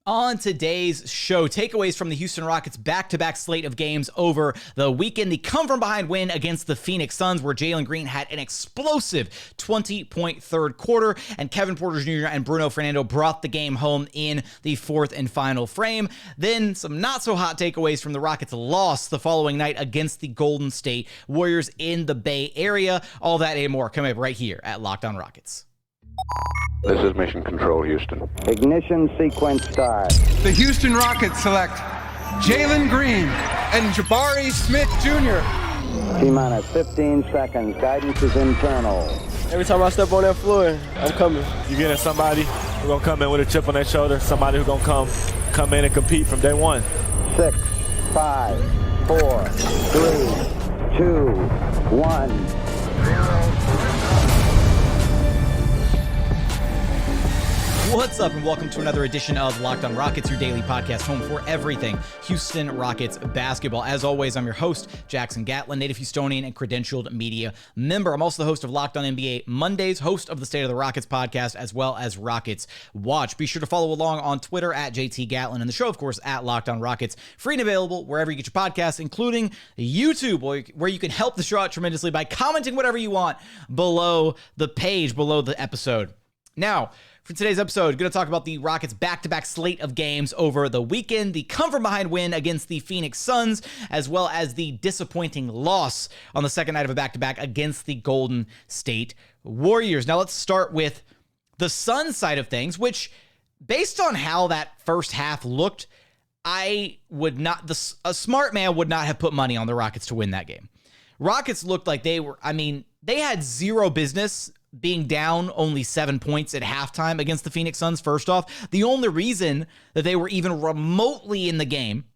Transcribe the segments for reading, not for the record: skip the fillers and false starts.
On today's show, takeaways from the Houston Rockets' back-to-back slate of games over the weekend. The come-from-behind win against the Phoenix Suns, where Jalen Green had an explosive 20-point third quarter, and Kevin Porter Jr. and Bruno Fernando brought the game home in the fourth and final frame. Then some not-so-hot takeaways from the Rockets' loss the following night against the Golden State Warriors in the Bay Area. All that and more coming up right here at Locked On Rockets. This is Mission Control, Houston. Ignition sequence start. The Houston Rockets select Jalen Green and Jabari Smith Jr. T-minus 15 seconds. Guidance is internal. Every time I step on that floor, I'm coming. You're getting somebody who's going to come in with a chip on their shoulder, somebody who's going to come in and compete from day one. 6, 5, 4, 3, 2, 1. What's up, and welcome to another edition of Locked On Rockets, your daily podcast home for everything Houston Rockets basketball. As always, I'm your host, Jackson Gatlin, native Houstonian and credentialed media member. I'm also the host of Locked On NBA Mondays, host of the State of the Rockets podcast, as well as Rockets Watch. Be sure to follow along on Twitter at JT Gatlin, and the show, of course, at Locked On Rockets. Free and available wherever you get your podcasts, including YouTube, where you can help the show out tremendously by commenting whatever you want below the page, below the episode. Now, for today's episode, going to talk about the Rockets' back-to-back slate of games over the weekend, the come-from-behind win against the Phoenix Suns, as well as the disappointing loss on the second night of a back-to-back against the Golden State Warriors. Now, let's start with the Suns side of things, which, based on how that first half looked, a smart man would not have put money on the Rockets to win that game. Rockets looked like they had zero business being down only 7 points at halftime against the Phoenix Suns. First off, the only reason that they were even remotely in the game,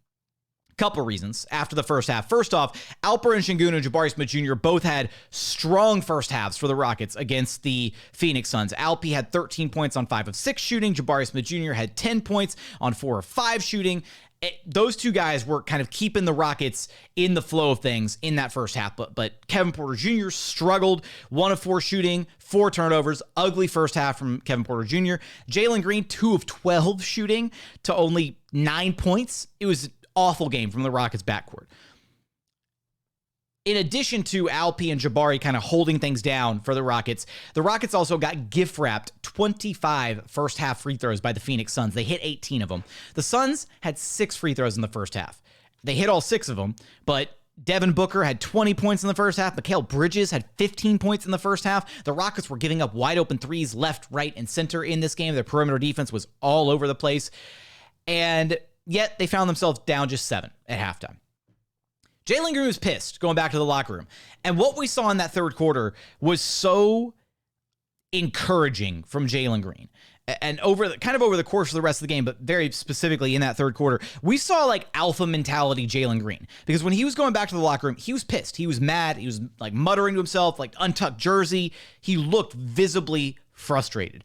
a couple reasons after the first half. First off, Alperen Sengun and Jabari Smith Jr. both had strong first halves for the Rockets against the Phoenix Suns. Alpi had 13 points on 5 of 6 shooting. Jabari Smith Jr. had 10 points on 4 of 5 shooting. Those two guys were kind of keeping the Rockets in the flow of things in that first half, but Kevin Porter Jr. struggled, 1 of 4 shooting, 4 turnovers, ugly first half from Kevin Porter Jr. Jalen Green, 2 of 12 shooting to only 9 points. It was an awful game from the Rockets backcourt. In addition to Alpi and Jabari kind of holding things down for the Rockets also got gift-wrapped 25 first-half free throws by the Phoenix Suns. They hit 18 of them. The Suns had 6 free throws in the first half. They hit all 6 of them, but Devin Booker had 20 points in the first half. Mikal Bridges had 15 points in the first half. The Rockets were giving up wide-open threes left, right, and center in this game. Their perimeter defense was all over the place, and yet they found themselves down just 7 at halftime. Jalen Green was pissed going back to the locker room. And what we saw in that third quarter was so encouraging from Jalen Green. And over the course of the rest of the game, but very specifically in that third quarter, we saw like alpha mentality Jalen Green. Because when he was going back to the locker room, he was pissed. He was mad. He was like muttering to himself, like untucked jersey. He looked visibly frustrated.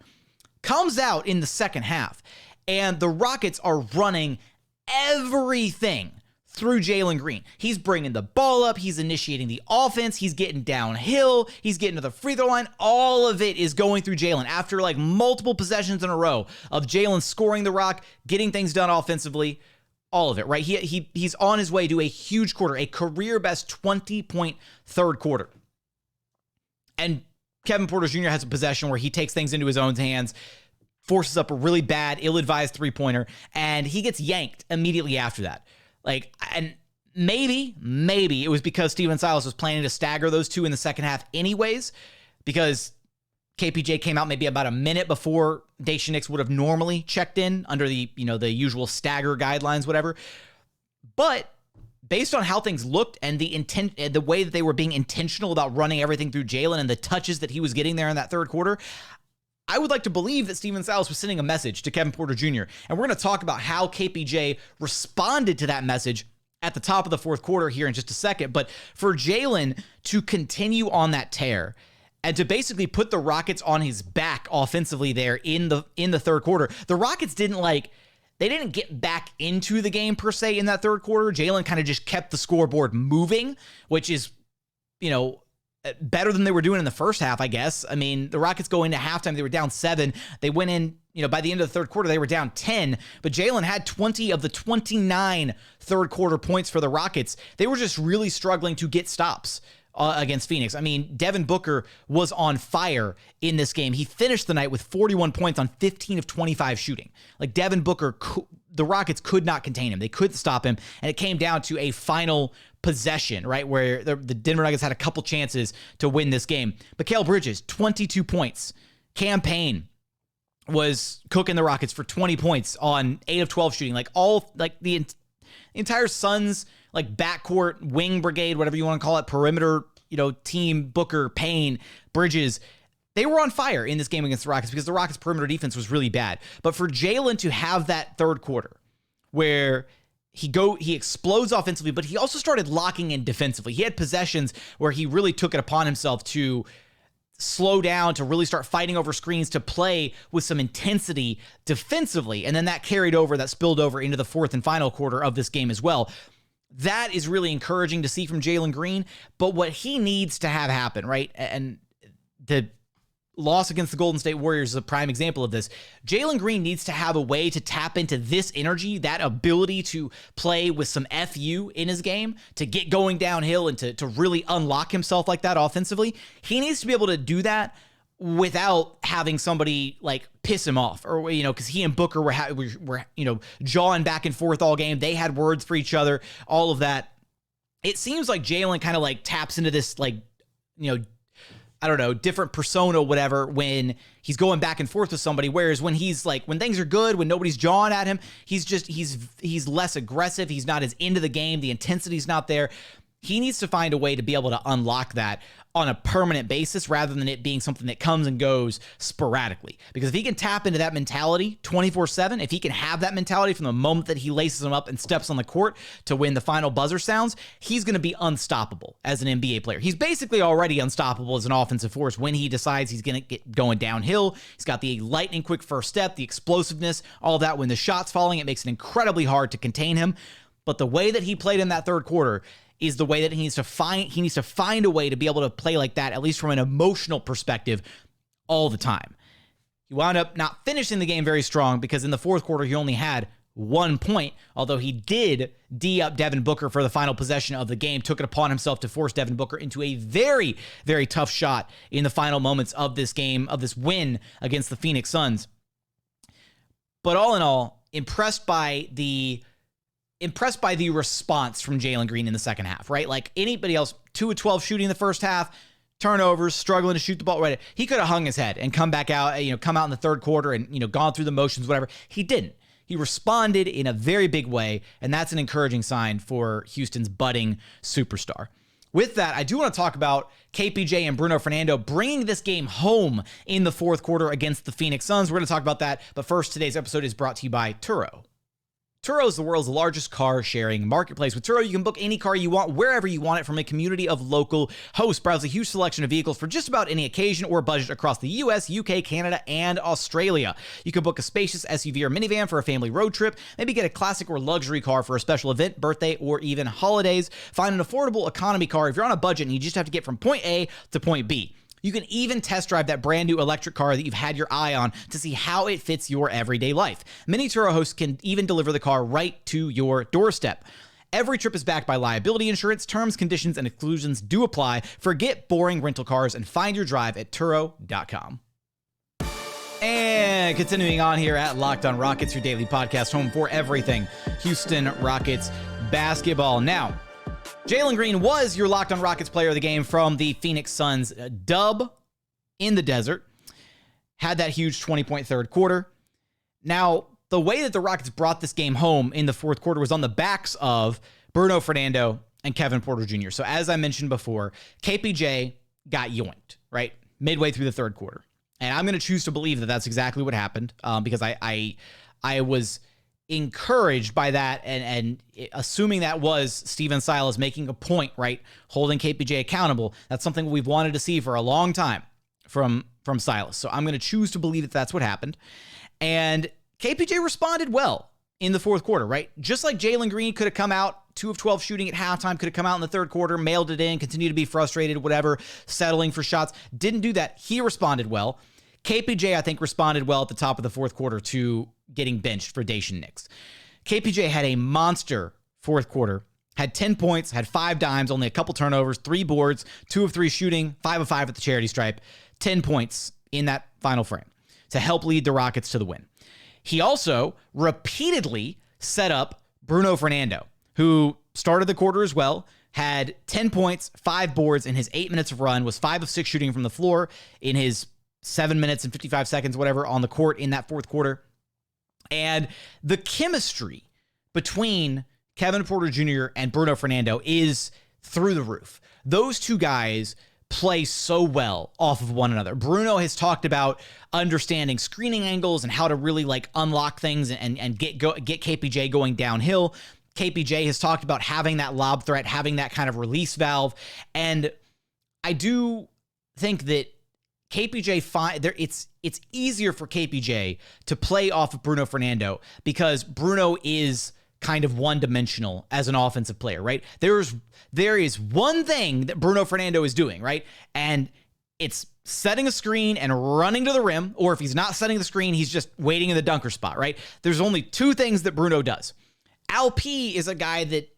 Comes out in the second half, and the Rockets are running everything through Jalen Green. He's bringing the ball up. He's initiating the offense. He's getting downhill. He's getting to the free throw line. All of it is going through Jalen after like multiple possessions in a row of Jalen scoring the rock, getting things done offensively. All of it, right? He's on his way to a huge quarter, a career-best 20-point third quarter. And Kevin Porter Jr. has a possession where he takes things into his own hands, forces up a really bad, ill-advised three-pointer, and he gets yanked immediately after that. And maybe it was because Steven Silas was planning to stagger those two in the second half anyways, because KPJ came out maybe about a minute before Jae'Sean would have normally checked in under the usual stagger guidelines, whatever. But based on how things looked and the way that they were being intentional about running everything through Jalen and the touches that he was getting there in that third quarter, I would like to believe that Steven Silas was sending a message to Kevin Porter Jr., and we're going to talk about how KPJ responded to that message at the top of the fourth quarter here in just a second. But for Jalen to continue on that tear and to basically put the Rockets on his back offensively there in the third quarter, the Rockets didn't get back into the game per se in that third quarter. Jalen kind of just kept the scoreboard moving, which is, better than they were doing in the first half, I guess. I mean, the Rockets go into halftime, they were down 7. They went in, by the end of the third quarter, they were down 10. But Jalen had 20 of the 29 third quarter points for the Rockets. They were just really struggling to get stops against Phoenix. I mean, Devin Booker was on fire in this game. He finished the night with 41 points on 15 of 25 shooting. Like, Devin Booker, the Rockets could not contain him. They couldn't stop him. And it came down to a final possession, right, where the Denver Nuggets had a couple chances to win this game. Mikal Bridges, 22 points. Cam Payne was cooking the Rockets for 20 points on 8 of 12 shooting. The entire Suns, backcourt, wing brigade, whatever you want to call it, perimeter, team, Booker, Payne, Bridges, they were on fire in this game against the Rockets because the Rockets' perimeter defense was really bad. But for Jalen to have that third quarter where he explodes offensively, but he also started locking in defensively. He had possessions where he really took it upon himself to slow down, to really start fighting over screens, to play with some intensity defensively. And then that spilled over into the fourth and final quarter of this game as well. That is really encouraging to see from Jalen Green. But what he needs to have happen, right? And the loss against the Golden State Warriors is a prime example of this. Jalen Green needs to have a way to tap into this energy, that ability to play with some FU in his game, to get going downhill and to really unlock himself like that offensively. He needs to be able to do that without having somebody piss him off, or because he and Booker were jawing back and forth all game. They had words for each other, all of that. It seems like Jalen kind of taps into this I don't know, different persona, whatever, when he's going back and forth with somebody. Whereas when he's when things are good, when nobody's jawing at him, he's less aggressive. He's not as into the game. The intensity's not there. He needs to find a way to be able to unlock that on a permanent basis rather than it being something that comes and goes sporadically. Because if he can tap into that mentality 24/7, if he can have that mentality from the moment that he laces them up and steps on the court to when the final buzzer sounds, he's going to be unstoppable as an NBA player. He's basically already unstoppable as an offensive force when he decides he's going to get going downhill. He's got the lightning quick first step, the explosiveness, all that. When the shot's falling, it makes it incredibly hard to contain him. But the way that he played in that third quarter is the way that he needs to find a way to be able to play like that, at least from an emotional perspective, all the time. He wound up not finishing the game very strong because in the fourth quarter, he only had 1 point, although he did D up Devin Booker for the final possession of the game, took it upon himself to force Devin Booker into a very, very tough shot in the final moments of this game, of this win against the Phoenix Suns. But all in all, impressed by the response from Jalen Green in the second half, right? Like anybody else, 2 of 12 shooting in the first half, turnovers, struggling to shoot the ball. Right, he could have hung his head and come back out, come out in the third quarter and, gone through the motions, whatever. He didn't. He responded in a very big way, and that's an encouraging sign for Houston's budding superstar. With that, I do want to talk about KPJ and Bruno Fernando bringing this game home in the fourth quarter against the Phoenix Suns. We're going to talk about that, but first, today's episode is brought to you by Turo. Turo is the world's largest car-sharing marketplace. With Turo, you can book any car you want, wherever you want it, from a community of local hosts. Browse a huge selection of vehicles for just about any occasion or budget across the US, UK, Canada, and Australia. You can book a spacious SUV or minivan for a family road trip, maybe get a classic or luxury car for a special event, birthday, or even holidays. Find an affordable economy car if you're on a budget and you just have to get from point A to point B. You can even test drive that brand new electric car that you've had your eye on to see how it fits your everyday life. Many Turo hosts can even deliver the car right to your doorstep. Every trip is backed by liability insurance. Terms, conditions, and exclusions do apply. Forget boring rental cars and find your drive at Turo.com. And continuing on here at Locked on Rockets, your daily podcast home for everything Houston Rockets basketball. Now, Jalen Green was your Locked on Rockets player of the game from the Phoenix Suns dub in the desert. Had that huge 20-point third quarter. Now, the way that the Rockets brought this game home in the fourth quarter was on the backs of Bruno Fernando and Kevin Porter Jr. So as I mentioned before, KPJ got yoinked, right? Midway through the third quarter. And I'm going to choose to believe that that's exactly what happened because I was encouraged by that and assuming that was Steven Silas making a point, right? Holding KPJ accountable. That's something we've wanted to see for a long time from Silas. So I'm going to choose to believe that that's what happened. And KPJ responded well in the fourth quarter, right? Just like Jalen Green could have come out 2 of 12 shooting at halftime, could have come out in the third quarter, mailed it in, continued to be frustrated, whatever, settling for shots. Didn't do that. He responded well. KPJ, I think, responded well at the top of the fourth quarter to getting benched for Jae'Sean Nix. KPJ had a monster fourth quarter, had 10 points, had 5 dimes, only a couple turnovers, 3 boards, 2 of 3 shooting, 5 of 5 at the charity stripe, 10 points in that final frame to help lead the Rockets to the win. He also repeatedly set up Bruno Fernando, who started the quarter as well, had 10 points, 5 boards in his 8 minutes of run, was 5 of 6 shooting from the floor in his 7 minutes and 55 seconds, whatever, on the court in that fourth quarter. And the chemistry between Kevin Porter Jr. and Bruno Fernando is through the roof. Those two guys play so well off of one another. Bruno has talked about understanding screening angles and how to really like unlock things and get KPJ going downhill. KPJ has talked about having that lob threat, having that kind of release valve. And I do think that KPJ, it's easier for KPJ to play off of Bruno Fernando because Bruno is kind of one-dimensional as an offensive player, right? There is one thing that Bruno Fernando is doing, right? And it's setting a screen and running to the rim, or if he's not setting the screen, he's just waiting in the dunker spot, right? There's only 2 things that Bruno does. Alp is a guy that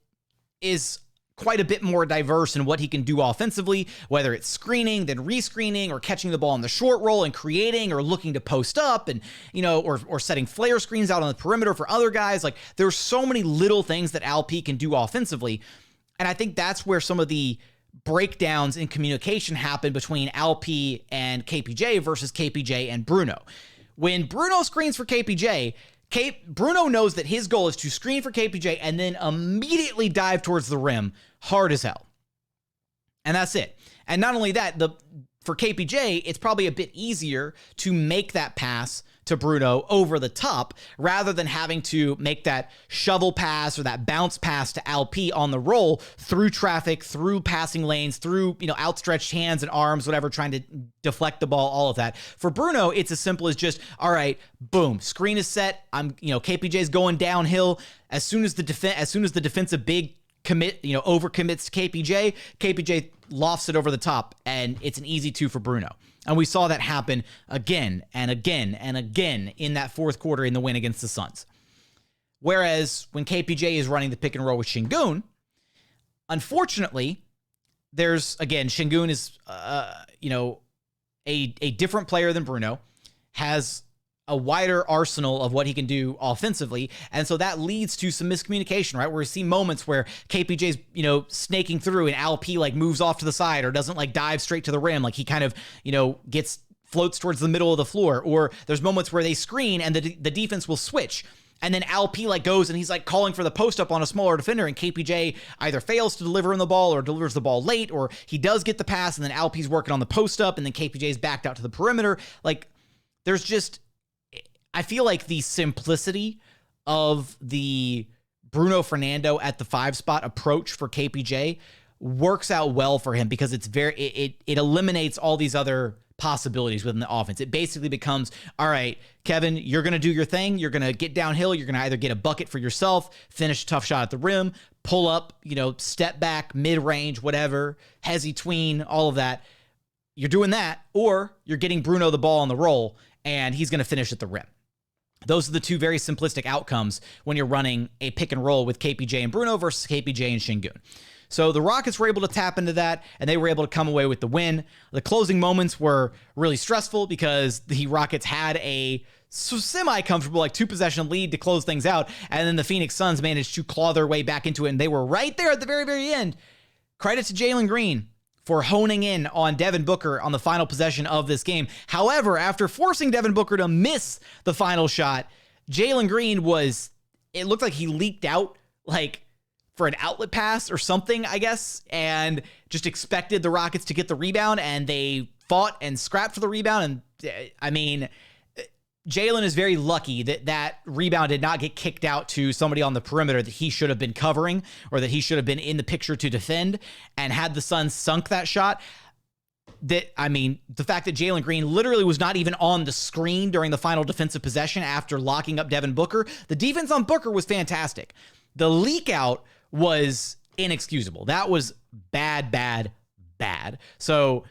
is quite a bit more diverse in what he can do offensively, whether it's screening, then rescreening, or catching the ball in the short roll and creating, or looking to post up and, or setting flare screens out on the perimeter for other guys. Like, there's so many little things that Alp can do offensively. And I think that's where some of the breakdowns in communication happen between Alp and KPJ versus KPJ and Bruno. When Bruno screens for KPJ, Bruno knows that his goal is to screen for KPJ and then immediately dive towards the rim hard as hell. And that's it. And not only that, for KPJ, it's probably a bit easier to make that pass to Bruno over the top rather than having to make that shovel pass or that bounce pass to Alp on the roll through traffic, through passing lanes, through, outstretched hands and arms, whatever, trying to deflect the ball, all of that. For Bruno, it's as simple as just, all right, boom, screen is set. KPJ's going downhill. As soon as the defensive big overcommits to KPJ lofts it over the top, and it's an easy 2 for Bruno. And we saw that happen again and again and again in that fourth quarter in the win against the Suns. Whereas when KPJ is running the pick and roll with Sengun, unfortunately, Sengun is, a different player than Bruno, has a wider arsenal of what he can do offensively. And so that leads to some miscommunication, right? Where we see moments where KPJ's, snaking through and Alp moves off to the side or doesn't dive straight to the rim. Like he kind of, floats towards the middle of the floor. Or there's moments where they screen and the defense will switch. And then Alp goes and he's calling for the post up on a smaller defender, and KPJ either fails to deliver him the ball or delivers the ball late, or he does get the pass and then Alp's working on the post up and then KPJ's backed out to the perimeter. There's just, I feel like the simplicity of the Bruno Fernando at the 5 spot approach for KPJ works out well for him because it eliminates all these other possibilities within the offense. It basically becomes, all right, Kevin, you're going to do your thing. You're going to get downhill. You're going to either get a bucket for yourself, finish a tough shot at the rim, pull up, step back, mid-range, whatever, hezzy tween, all of that. You're doing that, or you're getting Bruno the ball on the roll, and he's going to finish at the rim. Those are the 2 very simplistic outcomes when you're running a pick and roll with KPJ and Bruno versus KPJ and Sengun. So the Rockets were able to tap into that, and they were able to come away with the win. The closing moments were really stressful because the Rockets had a semi-comfortable 2-possession lead to close things out, and then the Phoenix Suns managed to claw their way back into it, and they were right there at the very, very end. Credit to Jalen Green for honing in on Devin Booker on the final possession of this game. However, after forcing Devin Booker to miss the final shot, Jalen Green it looked like he leaked out for an outlet pass or something, I guess, and just expected the Rockets to get the rebound, and they fought and scrapped for the rebound. And Jalen is very lucky that rebound did not get kicked out to somebody on the perimeter that he should have been covering or that he should have been in the picture to defend. And had the Suns sunk that shot, the fact that Jalen Green literally was not even on the screen during the final defensive possession after locking up Devin Booker, the defense on Booker was fantastic. The leak out was inexcusable. That was bad, bad, bad. So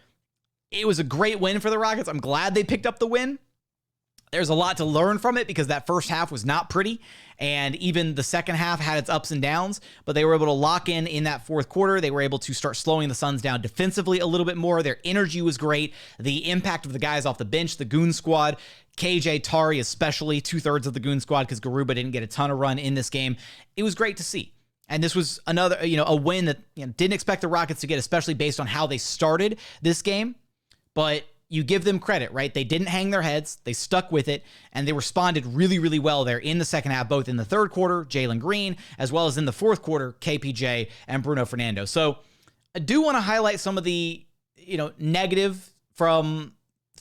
it was a great win for the Rockets. I'm glad they picked up the win. There's a lot to learn from it because that first half was not pretty, and even the second half had its ups and downs, but they were able to lock in that fourth quarter. They were able to start slowing the Suns down defensively a little bit more. Their energy was great. The impact of the guys off the bench, the Goon Squad, KJ, Tari especially, 2/3 of the Goon Squad because Garuba didn't get a ton of run in this game. It was great to see. And this was another, a win that didn't expect the Rockets to get, especially based on how they started this game. But you give them credit, right? They didn't hang their heads. They stuck with it, and they responded really, really well there in the second half, both in the third quarter, Jalen Green, as well as in the fourth quarter, KPJ and Bruno Fernando. So I do want to highlight some of the,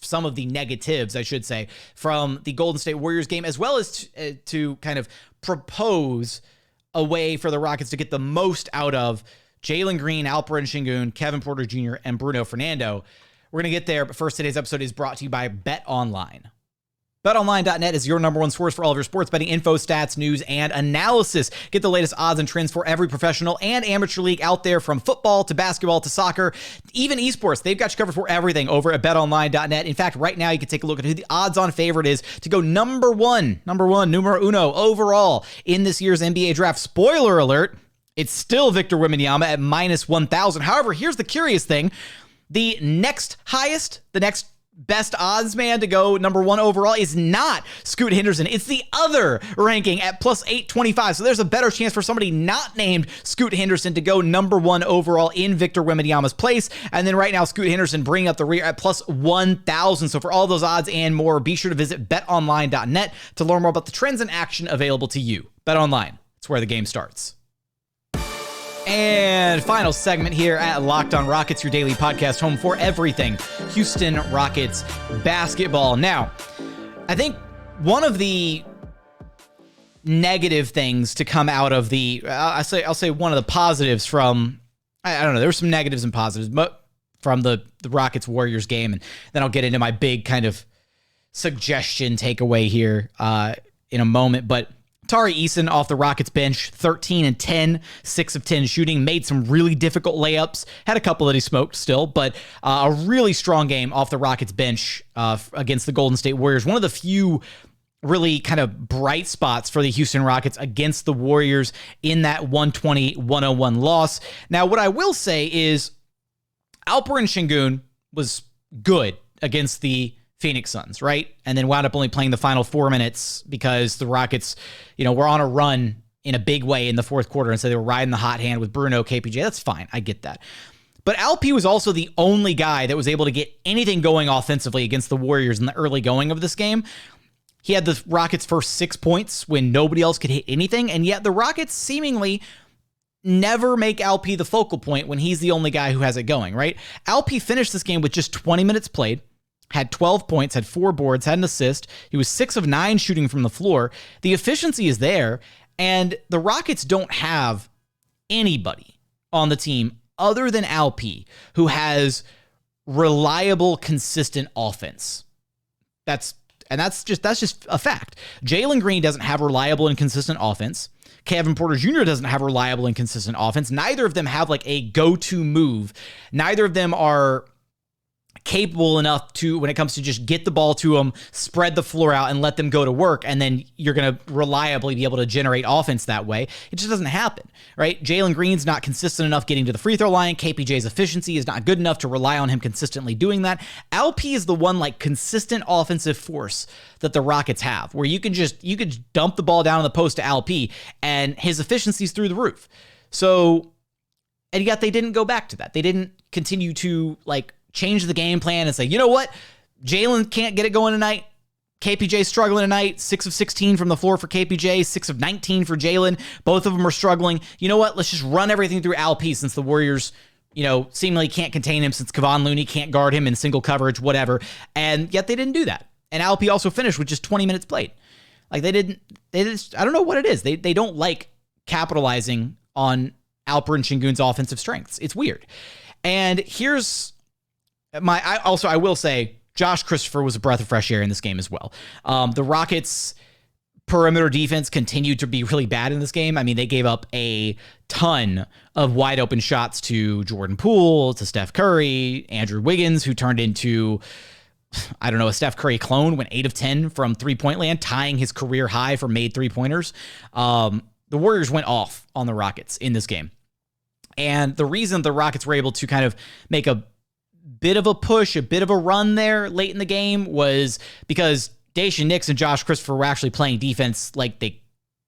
some of the negatives, I should say, from the Golden State Warriors game, as well as to kind of propose a way for the Rockets to get the most out of Jalen Green, Alperen Sengun, Kevin Porter Jr., and Bruno Fernando. We're going to get there, but first, today's episode is brought to you by BetOnline. BetOnline.net is your number one source for all of your sports betting info, stats, news, and analysis. Get the latest odds and trends for every professional and amateur league out there, from football to basketball to soccer, even esports. They've got you covered for everything over at BetOnline.net. In fact, right now you can take a look at who the odds-on favorite is to go numero uno overall in this year's NBA draft. Spoiler alert, it's still Victor Wembanyama at -1,000. However, here's the curious thing. The next best odds man to go number one overall is not Scoot Henderson. It's the other ranking at +825. So there's a better chance for somebody not named Scoot Henderson to go number one overall in Victor Wembanyama's place. And then right now, Scoot Henderson bringing up the rear at +1,000. So for all those odds and more, be sure to visit betonline.net to learn more about the trends and action available to you. BetOnline, it's where the game starts. And final segment here at Locked On Rockets, your daily podcast home for everything Houston Rockets basketball. Now, I think one of the negative things to come out of I'll say one of the positives from, I don't know, there were some negatives and positives, but from the Rockets Warriors game, and then I'll get into my big kind of suggestion takeaway here in a moment, but Tari Eason off the Rockets bench, 13 and 10, 6 of 10 shooting, made some really difficult layups, had a couple that he smoked still, but a really strong game off the Rockets bench against the Golden State Warriors. One of the few really kind of bright spots for the Houston Rockets against the Warriors in that 120-101 loss. Now, what I will say is Alperen Sengun was good against the Phoenix Suns, right? And then wound up only playing the final 4 minutes because the Rockets, were on a run in a big way in the fourth quarter, and so they were riding the hot hand with Bruno, KPJ. That's fine. I get that. But Alp was also the only guy that was able to get anything going offensively against the Warriors in the early going of this game. He had the Rockets' first 6 points when nobody else could hit anything, and yet the Rockets seemingly never make Alp the focal point when he's the only guy who has it going, right? Alp finished this game with just 20 minutes played, had 12 points, had 4 boards, had an assist. He was 6 of 9 shooting from the floor. The efficiency is there, and the Rockets don't have anybody on the team other than Alp who has reliable, consistent offense. That's just a fact. Jalen Green doesn't have reliable and consistent offense. Kevin Porter Jr. doesn't have reliable and consistent offense. Neither of them have like a go-to move. Neither of them are capable enough to, when it comes to just get the ball to them, spread the floor out and let them go to work, and then you're going to reliably be able to generate offense that way. It just doesn't happen, right? Jalen Green's not consistent enough getting to the free throw line. KPJ's efficiency is not good enough to rely on him consistently doing that. Alp is the one like consistent offensive force that the Rockets have, where you could dump the ball down on the post to Alp and his efficiency's through the roof. So, and yet they didn't go back to that. They didn't continue to like change the game plan and say, you know what? Jalen can't get it going tonight. KPJ struggling tonight. 6 of 16 from the floor for KPJ, 6 of 19 for Jalen. Both of them are struggling. You know what? Let's just run everything through Alp since the Warriors, seemingly can't contain him, since Kevon Looney can't guard him in single coverage, whatever. And yet they didn't do that. And Alp also finished with just 20 minutes played. Like they just, I don't know what it is. They don't like capitalizing on Alperen Sengun's offensive strengths. It's weird. And here's I will say Josh Christopher was a breath of fresh air in this game as well. The Rockets perimeter defense continued to be really bad in this game. I mean, they gave up a ton of wide open shots to Jordan Poole, to Steph Curry, Andrew Wiggins, who turned into, I don't know, a Steph Curry clone, went 8 of 10 from three-point land, tying his career high for made three-pointers. The Warriors went off on the Rockets in this game. And the reason the Rockets were able to kind of make a bit of a push, a bit of a run there late in the game was because Daishen Nix and Josh Christopher were actually playing defense like they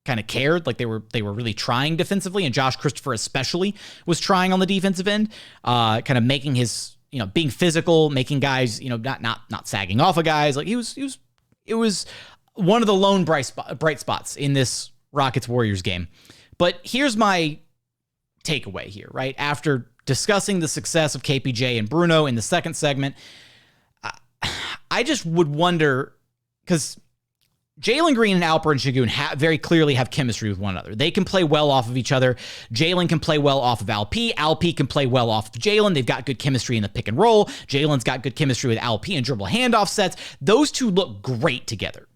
kind of cared, like they were really trying defensively, and Josh Christopher especially was trying on the defensive end, kind of making his, being physical, making guys, not sagging off of guys. Like it was one of the lone bright spots in this Rockets Warriors game. But here's my takeaway here, right? After discussing the success of KPJ and Bruno in the second segment, I just would wonder, because Jalen Green and Alperen Sengun very clearly have chemistry with one another. They can play well off of each other. Jalen can play well off of Alp. Alp can play well off of Jalen. They've got good chemistry in the pick and roll. Jalen's got good chemistry with Alp and dribble handoff sets. Those two look great together.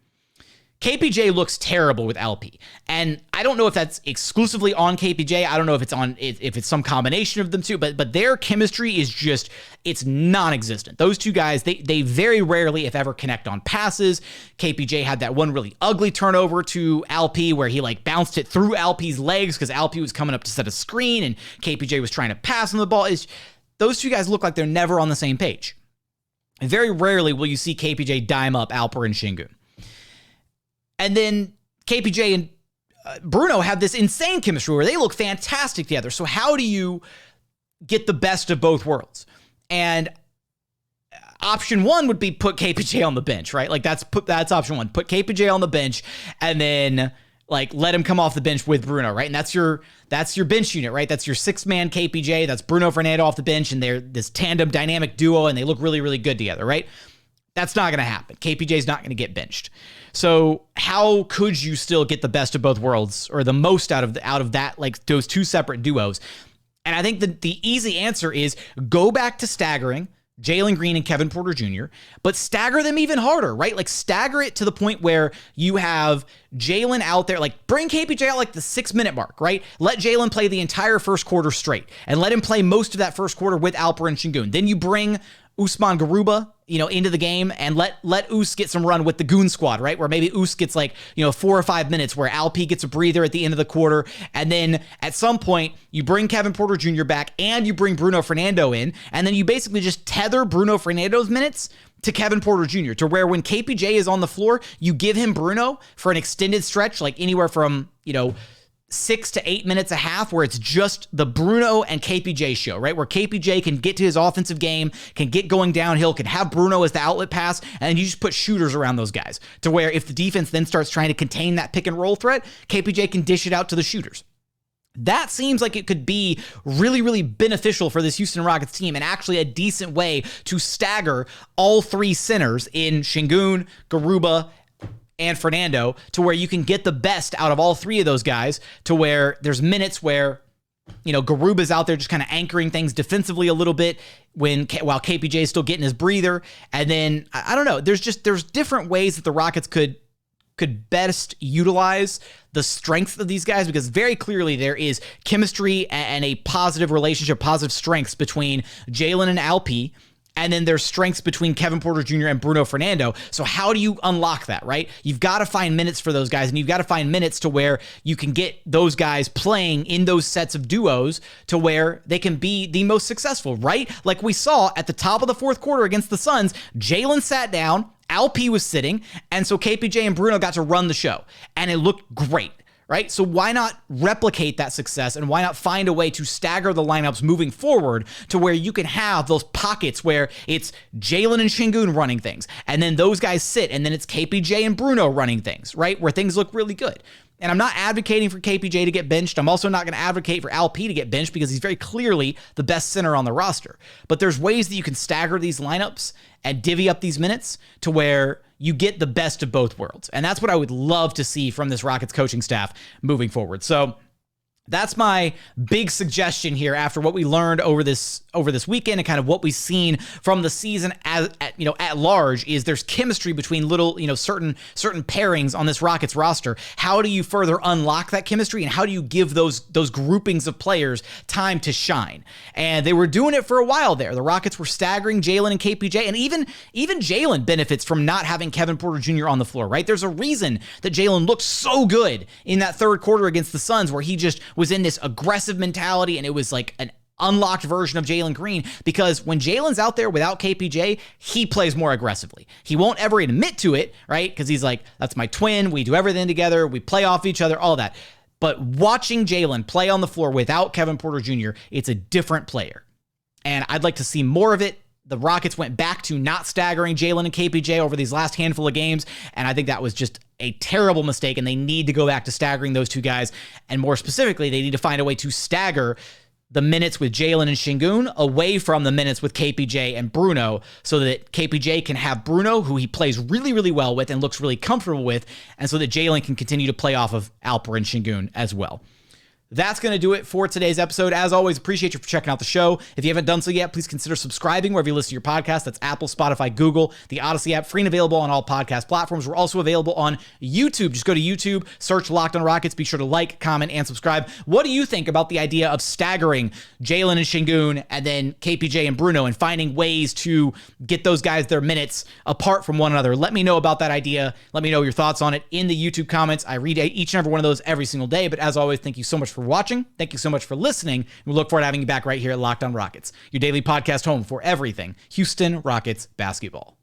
KPJ looks terrible with Alp. And I don't know if that's exclusively on KPJ. I don't know if it's some combination of them two, but their chemistry is just, it's non-existent. Those two guys, they very rarely, if ever, connect on passes. KPJ had that one really ugly turnover to Alp where he bounced it through Alp's legs because Alp was coming up to set a screen and KPJ was trying to pass him the ball. Those two guys look like they're never on the same page. Very rarely will you see KPJ dime up Alperen Sengun. And then KPJ and Bruno have this insane chemistry where they look fantastic together. So how do you get the best of both worlds? And option one would be put KPJ on the bench, right? That's option one. Put KPJ on the bench and then let him come off the bench with Bruno, right? And that's your bench unit, right? That's your 6-man KPJ. That's Bruno Fernando off the bench, and they're this tandem dynamic duo, and they look really, really good together, right? That's not going to happen. KPJ's not going to get benched. So how could you still get the best of both worlds or the most out of that, those two separate duos? And I think the easy answer is go back to staggering Jalen Green and Kevin Porter Jr., but stagger them even harder, right? Stagger it to the point where you have Jalen out there, bring KPJ out the 6-minute mark, right? Let Jalen play the entire first quarter straight and let him play most of that first quarter with Alperen Sengun. Then you bring Usman Garuba, into the game and let Us get some run with the Goon Squad, right? Where maybe Us gets 4 or 5 minutes where Alp gets a breather at the end of the quarter. And then at some point you bring Kevin Porter Jr. back and you bring Bruno Fernando in. And then you basically just tether Bruno Fernando's minutes to Kevin Porter Jr. to where when KPJ is on the floor, you give him Bruno for an extended stretch, anywhere from, 6 to 8 minutes a half, where it's just the Bruno and KPJ show, right? Where KPJ can get to his offensive game, can get going downhill, can have Bruno as the outlet pass, and you just put shooters around those guys to where if the defense then starts trying to contain that pick and roll threat, KPJ can dish it out to the shooters. That seems like it could be really, really beneficial for this Houston Rockets team and actually a decent way to stagger all three centers in Sengun, Garuba, and Fernando to where you can get the best out of all three of those guys to where there's minutes where, Garuba's out there just kind of anchoring things defensively a little bit while KPJ is still getting his breather. And then, I don't know, there's different ways that the Rockets could best utilize the strength of these guys because very clearly there is chemistry and a positive relationship, positive strengths between Jalen and Alp. And then there's strengths between Kevin Porter Jr. and Bruno Fernando. So how do you unlock that, right? You've got to find minutes for those guys, and you've got to find minutes to where you can get those guys playing in those sets of duos to where they can be the most successful, right? Like we saw at the top of the fourth quarter against the Suns, Jalen sat down, Alp was sitting, and so KPJ and Bruno got to run the show, and it looked great. Right? So why not replicate that success and why not find a way to stagger the lineups moving forward to where you can have those pockets where it's Jalen and Sengun running things and then those guys sit and then it's KPJ and Bruno running things, right? Where things look really good. And I'm not advocating for KPJ to get benched. I'm also not going to advocate for Alp to get benched because he's very clearly the best center on the roster. But there's ways that you can stagger these lineups and divvy up these minutes to where you get the best of both worlds. And that's what I would love to see from this Rockets coaching staff moving forward. So That's my big suggestion here after what we learned over this weekend and kind of what we've seen from the season at large is there's chemistry between certain pairings on this Rockets roster. How do you further unlock that chemistry, and how do you give those groupings of players time to shine? And they were doing it for a while there. The Rockets were staggering Jalen and KPJ, and even Jalen benefits from not having Kevin Porter Jr. on the floor, right? There's a reason that Jalen looked so good in that third quarter against the Suns, where he just was in this aggressive mentality, and it was like an unlocked version of Jalen Green, because when Jalen's out there without KPJ, he plays more aggressively. He won't ever admit to it, right? Because he's like, that's my twin. We do everything together. We play off each other, all that. But watching Jalen play on the floor without Kevin Porter Jr., it's a different player. And I'd like to see more of it. The Rockets went back to not staggering Jalen and KPJ over these last handful of games, and I think that was just a terrible mistake, and they need to go back to staggering those two guys. And more specifically, they need to find a way to stagger the minutes with Jalen and Sengun away from the minutes with KPJ and Bruno, so that KPJ can have Bruno, who he plays really, really well with and looks really comfortable with, and so that Jalen can continue to play off of Alperen Sengun as well. That's going to do it for today's episode. As always, appreciate you for checking out the show. If you haven't done so yet, please consider subscribing wherever you listen to your podcast. That's Apple, Spotify, Google, the Odyssey app, free and available on all podcast platforms. We're also available on YouTube. Just go to YouTube, search Locked on Rockets. Be sure to like, comment, and subscribe. What do you think about the idea of staggering Jalen and Sengun and then KPJ and Bruno and finding ways to get those guys their minutes apart from one another? Let me know about that idea. Let me know your thoughts on it in the YouTube comments. I read each and every one of those every single day. But as always, thank you so much for watching. Thank you so much for listening. We look forward to having you back right here at Locked on Rockets, your daily podcast home for everything Houston Rockets basketball.